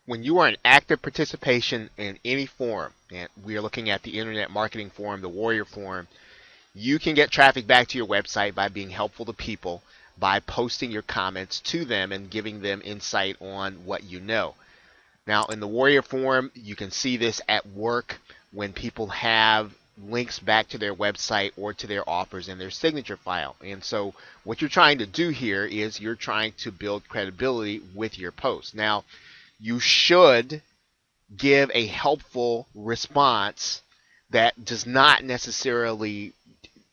When you are in active participation in any forum, and we are looking at the Internet Marketing Forum, the Warrior Forum, you can get traffic back to your website by being helpful to people, by posting your comments to them and giving them insight on what you know. Now, in the Warrior Forum, you can see this at work when people have links back to their website or to their offers in their signature file. And so what you're trying to do here is you're trying to build credibility with your post. Now, you should give a helpful response that does not necessarily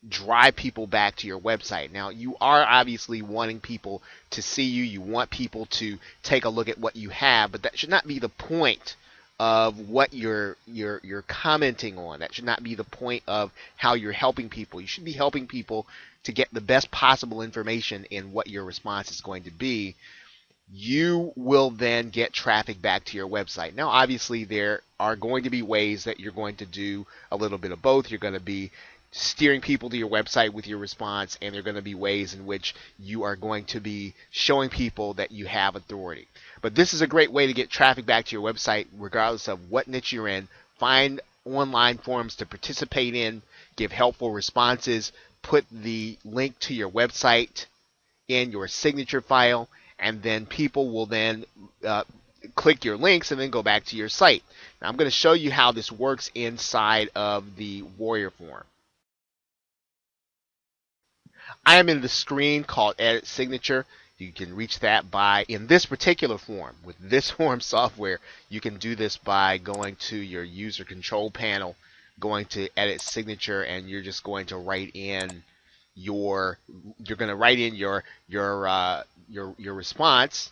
drive people back to your website. Now, you are obviously wanting people to see you. You want people to take a look at what you have, but that should not be the point of what you're commenting on. That should not be the point of how you're helping people. You should be helping people to get the best possible information in what your response is going to be. You will then get traffic back to your website. Now, obviously, there are going to be ways that you're going to do a little bit of both. You're going to be steering people to your website with your response, and there are going to be ways in which you are going to be showing people that you have authority. But this is a great way to get traffic back to your website regardless of what niche you're in. Find online forums to participate in, give helpful responses, put the link to your website in your signature file, and then people will then click your links and then go back to your site. Now, I'm going to show you how this works inside of the Warrior Forum. I am in the screen called Edit Signature. You can reach that by, in this particular form, with this form software, you can do this by going to your user control panel, going to Edit Signature, and you're just going to write in your response.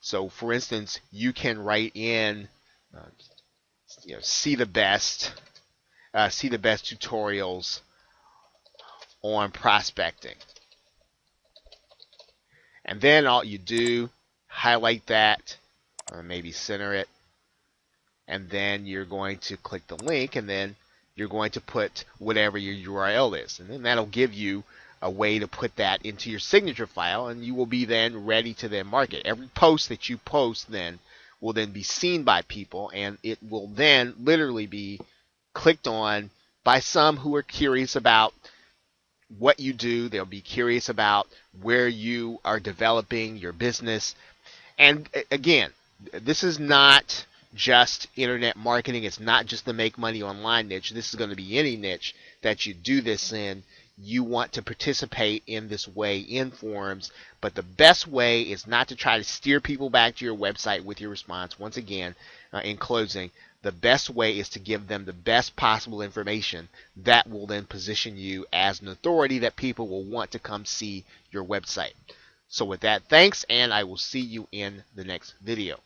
So, for instance, you can write in, see the best tutorials on prospecting. And then all you do, highlight that, or maybe center it, and then you're going to click the link, and then you're going to put whatever your URL is. And then that'll give you a way to put that into your signature file, and you will be then ready to then market. Every post that you post then will then be seen by people, and it will then literally be clicked on by some who are curious about what you do. They'll be curious about where you are developing your business. And again, this is not just internet marketing. It's not just the make money online niche. This is going to be any niche that you do this in. You want to participate in this way in forums, but the best way is not to try to steer people back to your website with your response. Once again, in closing, the best way is to give them the best possible information that will then position you as an authority that people will want to come see your website. So with that, thanks, and I will see you in the next video.